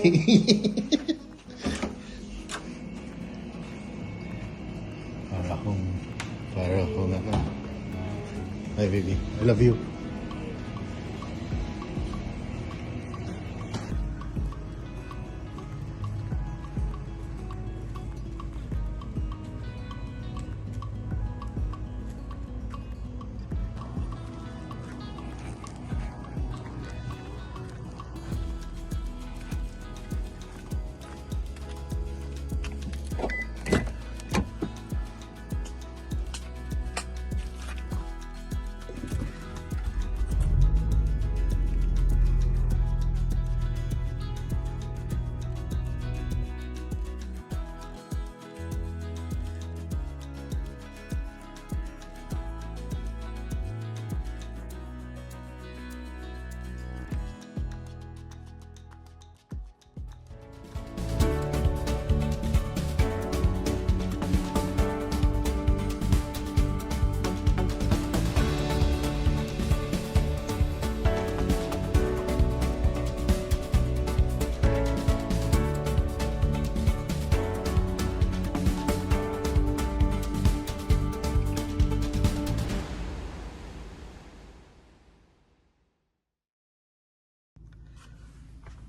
para akong ano. Hi baby, I love you.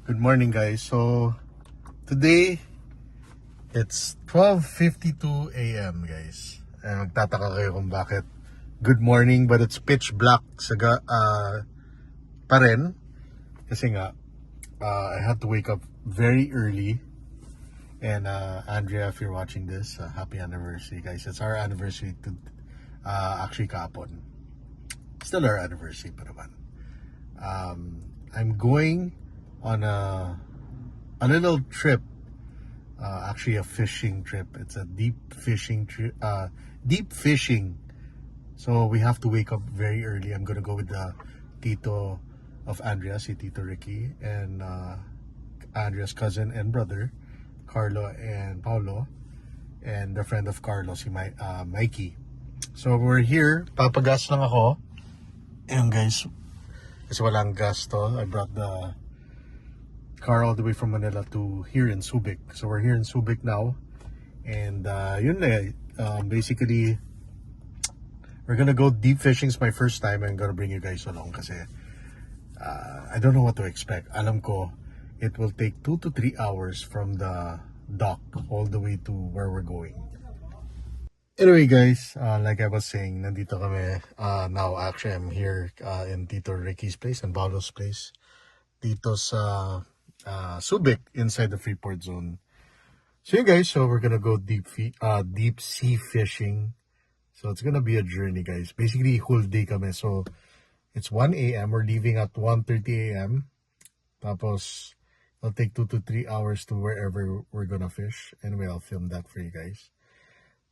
Good morning guys. So today it's 12:52 a.m. guys. Magtataka kayo kung bakit good morning but it's pitch black pa rin kasi nga I had to wake up very early. And Andrea, if you're watching this, happy anniversary guys. It's our anniversary to actually kahapon. Still our anniversary pa naman. I'm going on a little trip, actually a fishing trip. It's a deep fishing trip, deep fishing. So we have to wake up very early. I'm gonna go with the tito of Andrea, si Tito Ricky, and Andrea's cousin and brother, Carlo and Paulo, and the friend of Carlo, si Mikey. So we're here. Papagas lang ako. Ayan guys, kasi walang gas to. I brought the car all the way from Manila to here in Subic. So we're here in Subic now, and yun na, basically we're gonna go deep fishing. It's my first time. I'm gonna bring you guys along kasi I don't know what to expect. Alam ko it will take 2 to 3 hours from the dock all the way to where we're going. Anyway guys, like I was saying, nandito kami now. Actually I'm here in Tito Ricky's place and Paulo's place dito sa Subic, inside the Freeport zone. So you guys, so we're gonna go deep sea fishing. So it's gonna be a journey guys. Basically whole day kami. So it's 1 a.m. We're leaving at 1:30 a.m. Tapos it'll take 2 to 3 hours to wherever we're gonna fish. Anyway, I'll film that for you guys.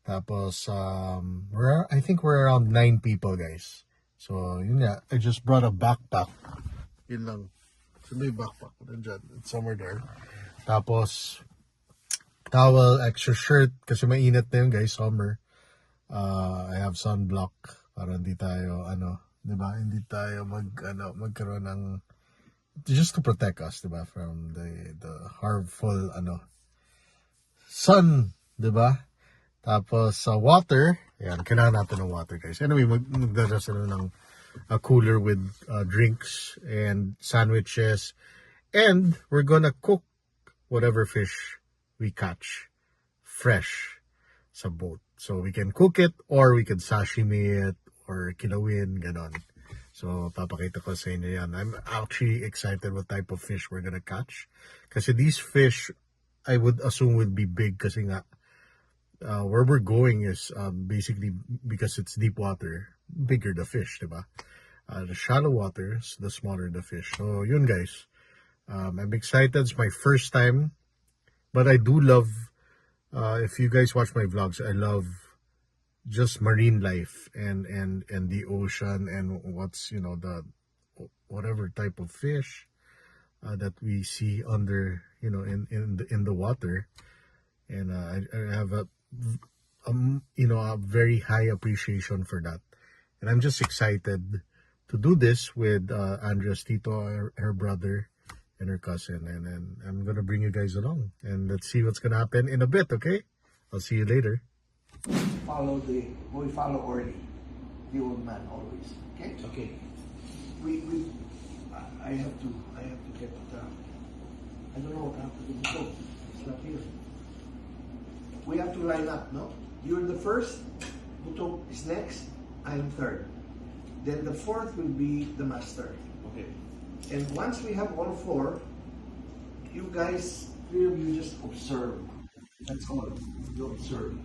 Tapos I think we're around 9 people guys. So yun nga, I just brought a backpack. Yun lang. So may backpack nandyan. It's somewhere there. Tapos towel, extra shirt kasi mainit na yun guys, summer. I have sunblock para hindi tayo diba? Hindi tayo magkaroon ng, just to protect us, diba? From the harmful sun, diba? Tapos sa water, ayan, kailangan natin ng water guys. Anyway, magdadala sila ng a cooler with drinks and sandwiches, and we're gonna cook whatever fish we catch fresh sa boat. So we can cook it or we can sashimi it or kilawin, ganon. So papakita ko sa inyo yan. I'm actually excited what type of fish we're gonna catch kasi these fish I would assume will be big kasi nga where we're going is basically, because it's deep water, bigger the fish, diba? The shallow waters, the smaller the fish. So yun guys, I'm excited. It's my first time, but I do love, if you guys watch my vlogs, I love just marine life and the ocean and what's, the whatever type of fish that we see under, in the water. And I have a very high appreciation for that. And I'm just excited to do this with Andrea's tito, her brother, and her cousin, and then I'm gonna bring you guys along, and let's see what's gonna happen in a bit. Okay, I'll see you later. We follow Orly, the old man always. Okay. Okay. I have to get the. I don't know what happened to the book. It's not here. We have to line up, no? You're the first. Butok is next. I am third. Then the fourth will be the master. Okay. And once we have all four, you guys, three of you just observe. That's all. You observe.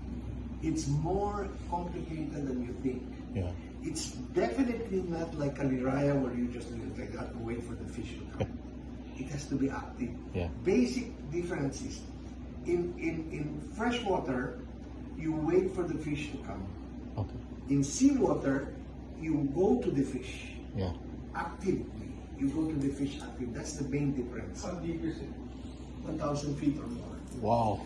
It's more complicated than you think. Yeah. It's definitely not like a liraya where you just do it like that and wait for the fish to come. It has to be active. Yeah. Basic difference is in fresh water, you wait for the fish to come. Okay. In seawater, you go to the fish Yeah. actively. You go to the fish active. That's the main difference. How deep is it? 1,000 feet or more. Wow.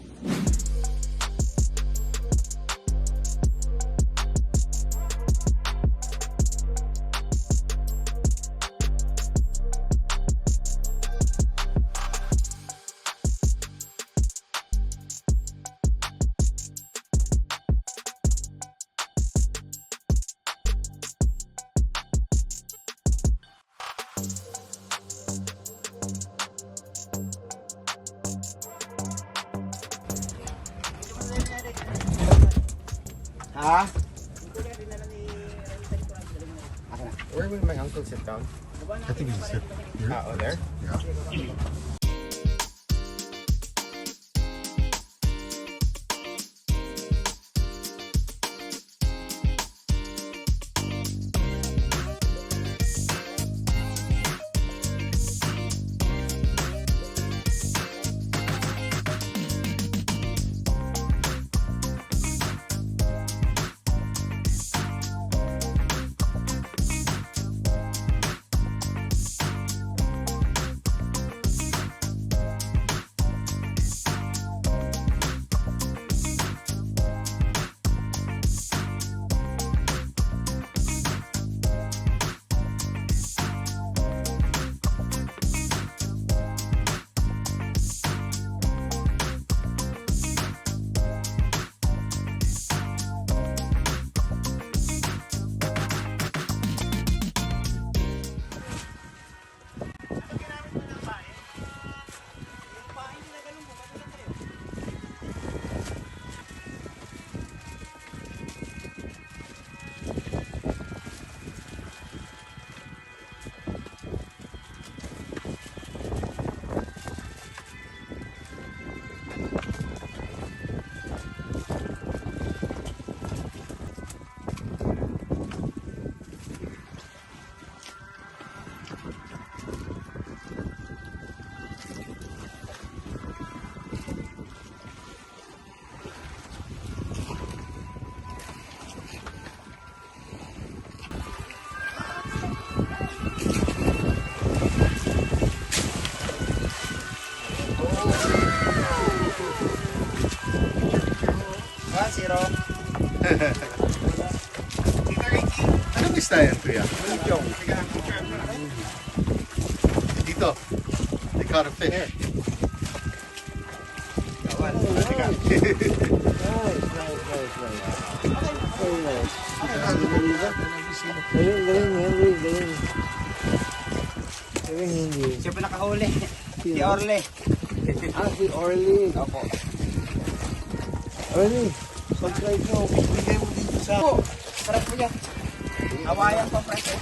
Ha? Where will my uncle sit down? I think it's it. Here? Oh, there? Yeah. Zero. Anong isda yan, kuya? Dito. They caught a fish. Siya pa nakahuli. Si Orle. Si Orly. Opo. Orly, subscribe mo. Bigay mo dito sa... Sarap po yan. Hawayan pa presyo.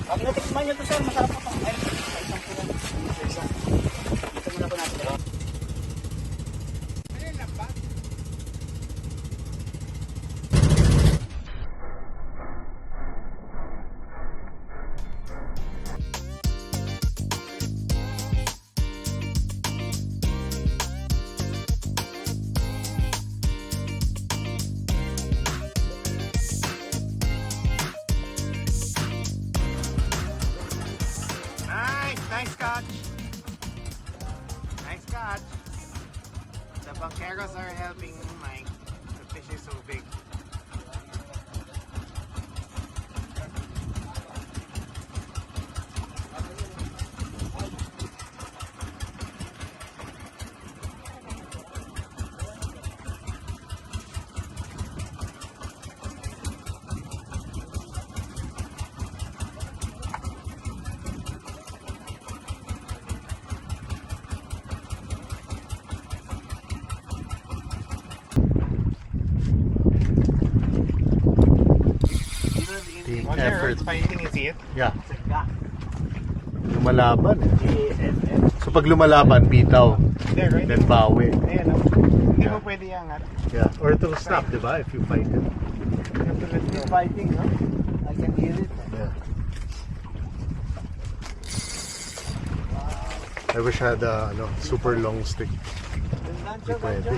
Pag natikman nyo to sir, masarap po ito. Ay, sa isang po yan. Sa isang. Dito muna po natin. effort. Fighting, you see it? Yeah. Lumalaban eh. So pag lumalaban, bitaw. There, right? Then bawi. Ayan, no? Hindi Yeah. mo pwede iangat. Yeah. Or it will stop, di ba? If you fight it. You have to let go. Fighting, no? I can hear it. Yeah. I wish I had a super long stick. Hindi pwede.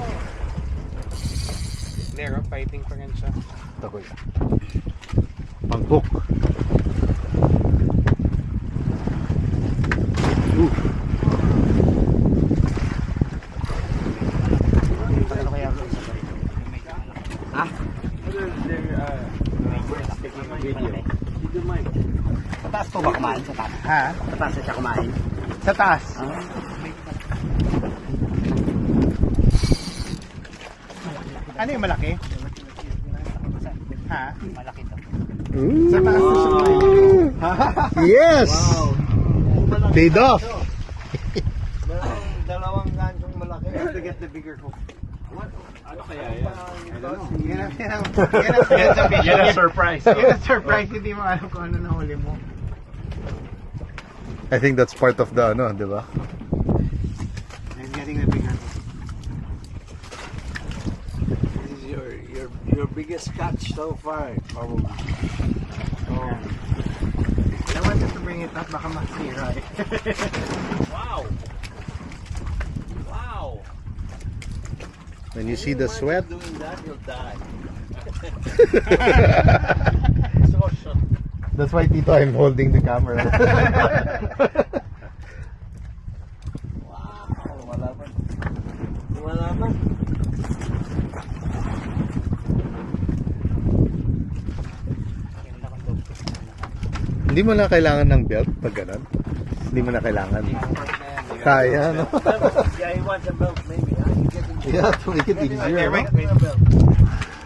There, oh, fighting pa rin siya. Takoy. Pang-hook. Ano kaya ako isa ha? Sa taas po ba kumain? Sa taas? Ha? Sa taas siya kumain? Sa taas. Ano yung malaki? Ha? Malaki to. Sa taas na siya kumain. Yes! Paid off! Dalawang ganchong malaki. I have to get the bigger hook. Ano kaya yan? Yan ang surprise. Yan ang surprise. Hindi mo alam kung ano nahuli mo. I think that's part of the di ba? I'm getting the bigger hook. This is your biggest catch so far, probably. Oh. I wanted to bring it up. Baka masira eh. Wow! Wow! When you see the sweat, Doing that, you'll die. that's why Tito, I'm holding the camera. Wow! Malaman. Malaman. Hindi mo na kailangan ng belt pag ganun. Hindi mo na kailangan. Kaya, no? Yeah, he wants a belt maybe. Huh? You get him Yeah, to make it easier, no? a belt.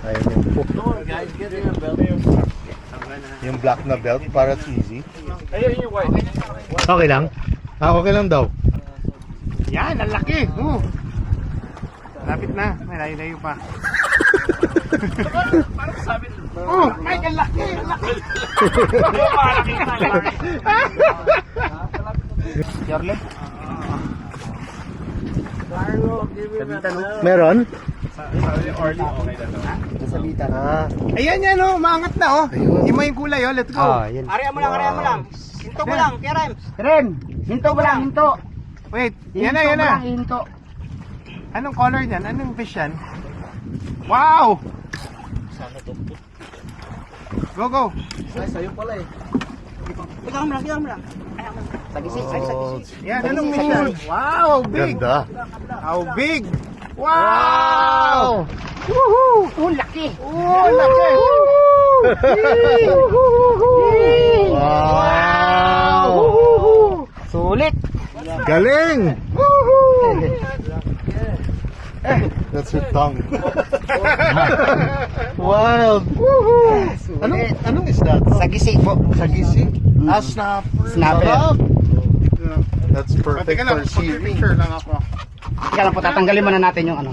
Kaya mo. Come on, guys, get him a belt. Yung black na belt, para it's easy. Ayun yung white. Okay lang? Okay lang daw. Yan, ang laki. Lapit na. May layo-layo pa. Oh, Mike, ang laki. Ang laki. Charlie? Carlo, give him a belt. Meron? Nasalita na. Ayan yan, oh. Umangat na, oh. Ayun. Ima yung kulay, oh. Let's go. yan. Area mo lang. Hinto mo lang, kaya Rems. Ren, hinto mo lang, hinto. Wait, yan na. Hinto. Anong color niyan? Anong fish yan? Wow! Go. Ay, sa'yo pala eh. Ikaw mo lang. Sagisik, Yan, anong fish yan? Wow, big. Ganda. How big? Wow! Woohoo! Laki! Oh, laki. Wow! Sulit! Galing! That's your tongue. Wild! Anong isda to? Sagisik po. Sagisi? Snapper. Snapper. Sarap. That's perfect Teka lang, for seaweed. picture lang ako. Ika lang po, tatanggalin muna natin yung ano.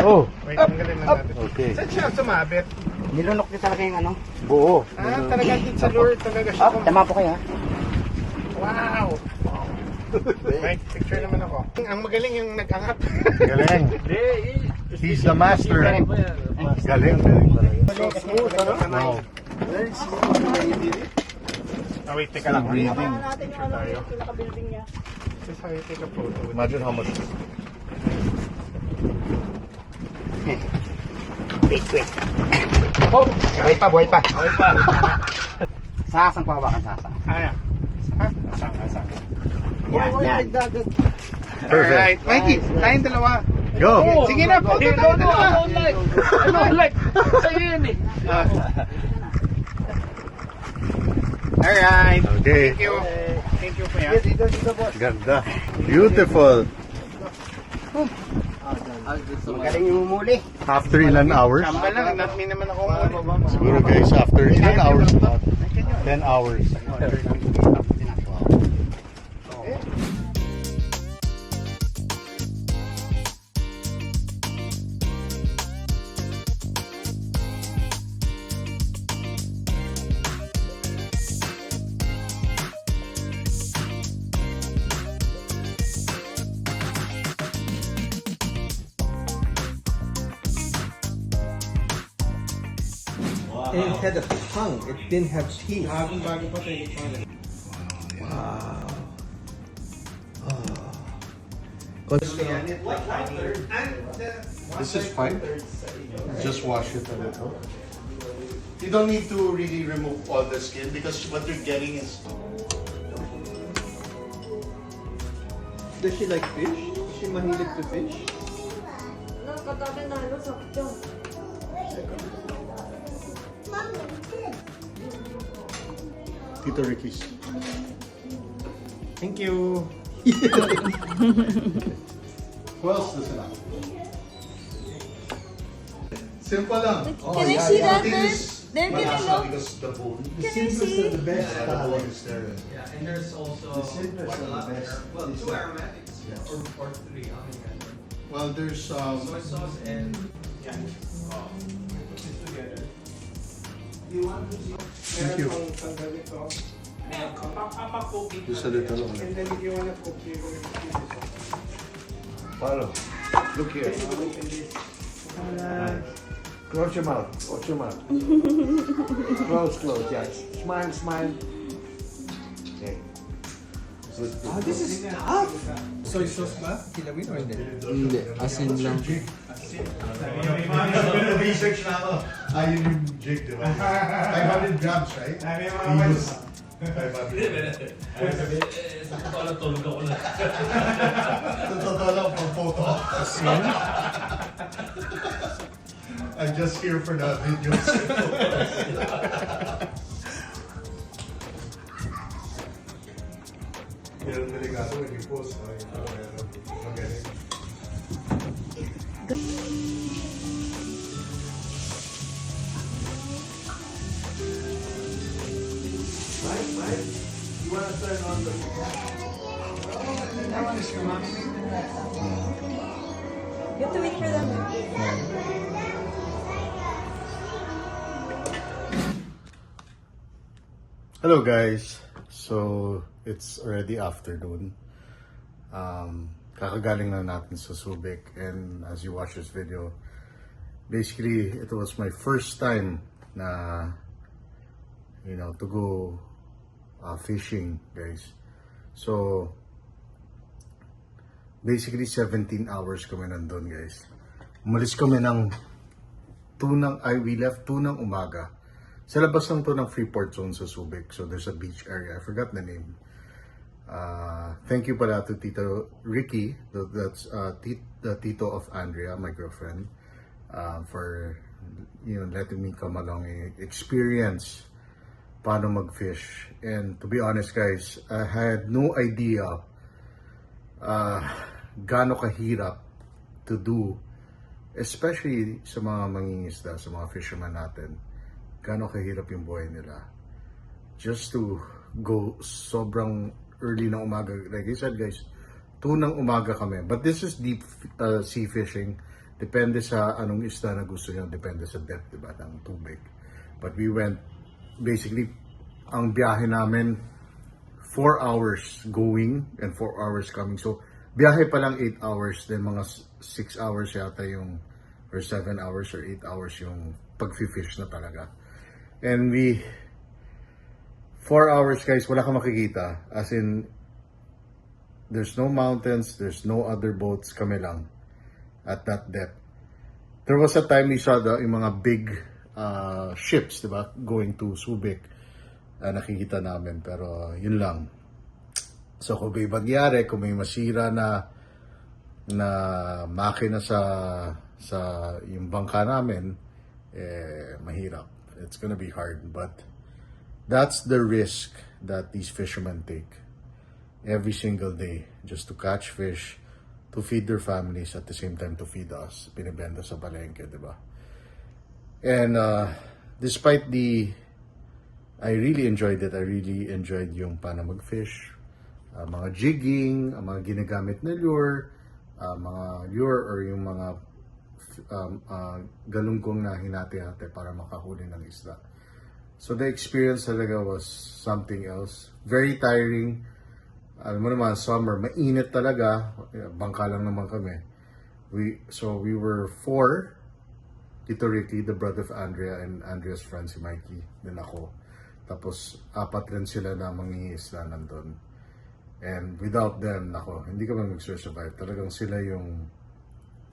Oh, Wait, tanggalin lang natin. okay. Saan siya sumabit? Nilunok niya talaga yung ano. Buo. Talaga dito sa lure talaga siya. Tama po kayo ha. Wow! Wait, picture naman ako. Ang magaling yung nag-angat. Galing. He's the master. Galing. Wow. Wait, teka lang. Breathing. Natin yung ano, yung pinaka-building niya. Just how you take a photo. Imagine how much. Wait. Oh, buhay pa. Sasang pa hawakan sasang. Ano? Ha? Asang. Yan. Alright, Mikey, tayong dalawa. Go! Sige na, photo tayong dalawa. Sa'yo yun eh. Alright. Okay. Thank you po yan. Dito, boss. Ganda. Beautiful. Magaling yung umuli. After ilan hours? Kamba lang, not me naman ako. Siguro guys, after ilan hours? 10 hours. And it had a tongue. It didn't have teeth. Bago pa tayo. Wow. This is fine. Just wash it a little. You don't need to really remove all the skin because what you're getting is Does she like fish? Is she mahilig to fish? なんか食べないのさっちゃん。 Tito Ricky's. Thank you. Who else doesn't have? Simple lang. Can I see that Nothing there? is There, can I malasa look? because the bone. Can I see? The best. Yeah, the bone is there. Yeah, and there's also The simplest quite a are the lot best. there. Well, This two one. aromatics. Or three. How many are there? Well, there's Soy sauce and yeah. Put this together. Thank you. Just a little on it. Follow. Look here. Close your mouth. Close your mouth. Close. Yes. Smile, smile. Okay. Oh, this is tough. Soy sauce ba? Kilawin or hindi? Hindi, asin lang. Research na ako. Ayun yung jig, di ba? 500 grams, right? We use 500. Sakto lang tulog ako na. Totoo lang for photo. I'm just here for the videos. Yan ang delikado when you post. Magaling. Mike, you want to turn on the... You have to wait for them. Hello guys. So, it's already afternoon. Kakagaling na natin sa Subic, and as you watch this video, basically it was my first time na to go fishing, guys. So basically 17 hours kami nandun, guys. Umalis kami ng we left 2 ng umaga. Sa labas lang to ng Freeport Zone sa Subic. So there's a beach area. I forgot the name. Thank you pala to Tito Ricky, that's the Tito of Andrea, my girlfriend, for letting me come along and experience paano mag-fish. And to be honest, guys, I had no idea gaano kahirap to do, especially sa mga mangingisda, sa mga fishermen natin. Gaano kahirap yung buhay nila. Just to go sobrang early ng umaga. Like I said, guys, 2 ng umaga kami. But this is deep sea fishing. Depende sa anong isda na gusto nyo. Depende sa depth, diba, ng tubig. But we went, basically, ang biyahe namin, 4 hours going and 4 hours coming. So, biyahe pa lang 8 hours. Then mga 6 hours yata yung, or 7 hours or 8 hours yung pag-fish na talaga. And 4 hours, guys, wala kang makikita. As in, there's no mountains, there's no other boats, kami lang at that depth. There was a time we saw yung mga big ships, diba, going to Subic. Nakikita namin, pero yun lang. So kung may mangyari, kung may masira na makina sa yung bangka namin, mahirap. It's gonna be hard, but that's the risk that these fishermen take every single day, just to catch fish, to feed their families, at the same time to feed us. Binibenta sa palengke, diba? And despite I really enjoyed it. I really enjoyed yung paano mag-fish, mga jigging, mga ginagamit na lure, mga lure or yung mga galunggong na hinati-hati para makahuli ng isda. So the experience talaga was something else. Very tiring. Alam mo naman, summer, mainit talaga. Bangka lang naman kami. We were 4 Tito Ricky, the brother of Andrea, and Andrea's friend si Mikey, then ako. Tapos, 4 rin sila na mangingisda nandun. And without them, nako, hindi kami mag-survive. Talagang sila yung,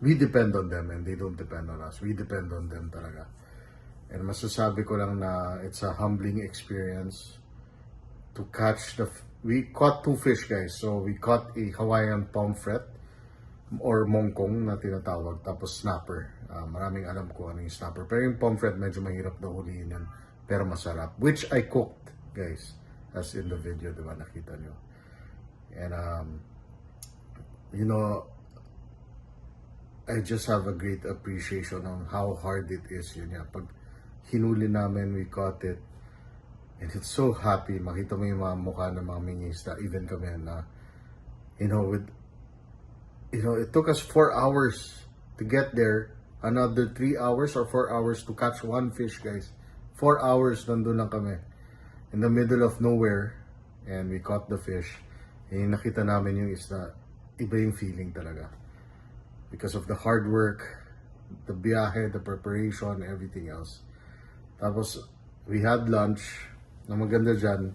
we depend on them and they don't depend on us. We depend on them talaga. And masasabi ko lang na it's a humbling experience to catch we caught 2 fish, guys. So, we caught a Hawaiian pomfret or mongkong na tinatawag, tapos snapper. Maraming alam ko ano yung snapper. Pero yung pomfret, medyo mahirap na huliin yan. Pero masarap. Which I cooked, guys. As in the video, diba? Nakita nyo. And, you know, I just have a great appreciation on how hard it is. Yun yan. Pag hinuli namin, we caught it. And it's so happy. Makita mo yung mga mukha ng mga mingisda. Even kami na, you know, it took us 4 hours to get there. Another 3 hours or 4 hours to catch 1 fish, guys. 4 hours nandun lang kami. In the middle of nowhere. And we caught the fish. And nakita namin yung isda. Iba yung feeling talaga. Because of the hard work, the biyahe, the preparation, everything else. Tapos, we had lunch. Na maganda dyan.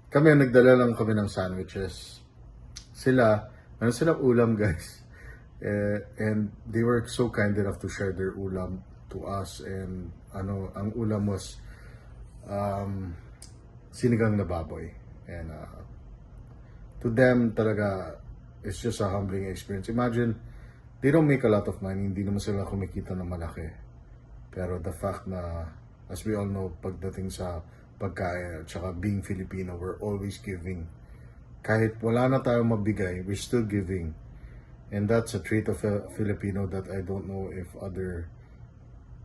Kami, nagdala lang kami ng sandwiches. Sila, meron silang ulam, guys. And they were so kind enough to share their ulam to us. And ang ulam was sinigang na baboy. And to them talaga, it's just a humbling experience. Imagine, they don't make a lot of money. Hindi naman sila kumikita ng malaki. Pero the fact na, as we all know, pagdating sa pagkain at saka being Filipino, we're always giving. Kahit wala na tayong mabigay, we're still giving. And that's a trait of a Filipino that I don't know if other,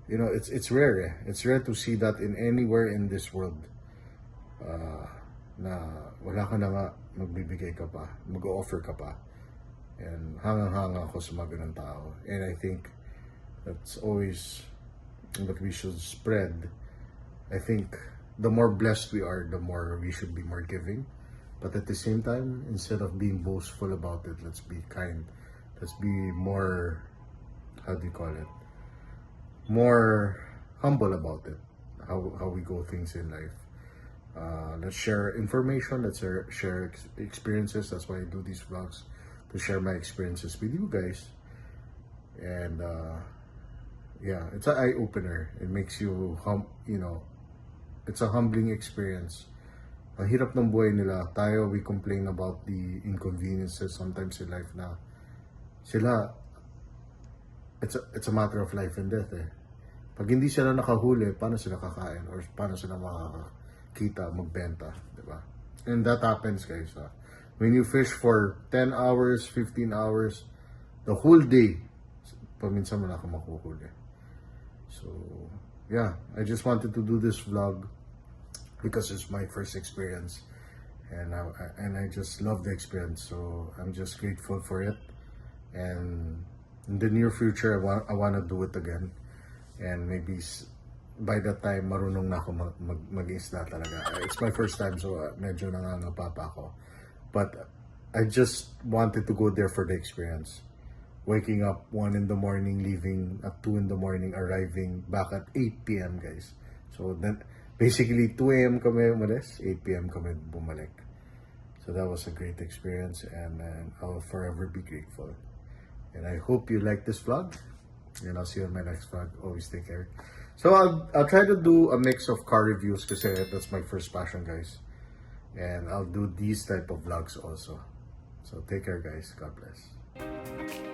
you know, it's rare. Eh? It's rare to see that in anywhere in this world. Na wala ka na nga, magbibigay ka pa, mag-offer ka pa. And hangang-hanga ako sa mga ganang tao. And I think that's always what we should spread. I think the more blessed we are, the more we should be more giving. But at the same time, instead of being boastful about it, let's be kind. Let's be more, how do you call it? More humble about it. How we go things in life. Let's share information. Let's share experiences. That's why I do these vlogs, to share my experiences with you guys. And yeah, it's an eye opener. It makes you you know, it's a humbling experience. Ang hirap ng buhay nila. Tayo, we complain about the inconveniences sometimes in life na sila, it's a matter of life and death eh. Pag hindi sila nakahuli, paano sila kakain? Or paano sila makakita, magbenta, diba? And that happens, guys. When you fish for 10 hours, 15 hours, the whole day, paminsan mo na ka makuhuli. So, yeah, I just wanted to do this vlog because it's my first experience. And I just love the experience. So, I'm just grateful for it. And in the near future, I want to do it again. And maybe by that time, marunong na ako mag-isda talaga. It's my first time, so medyo nangangapapa ako. But I just wanted to go there for the experience. Waking up 1 in the morning, leaving at 2 in the morning, arriving back at 8 p.m. guys. So then, basically 2 a.m. kami umalis, 8 p.m. kami bumalik. So that was a great experience, and I'll forever be grateful. And I hope you like this vlog, and I'll see you on my next vlog. Always take care. So I'll try to do a mix of car reviews kasi that's my first passion, guys. And I'll do these type of vlogs also. So take care, guys. God bless.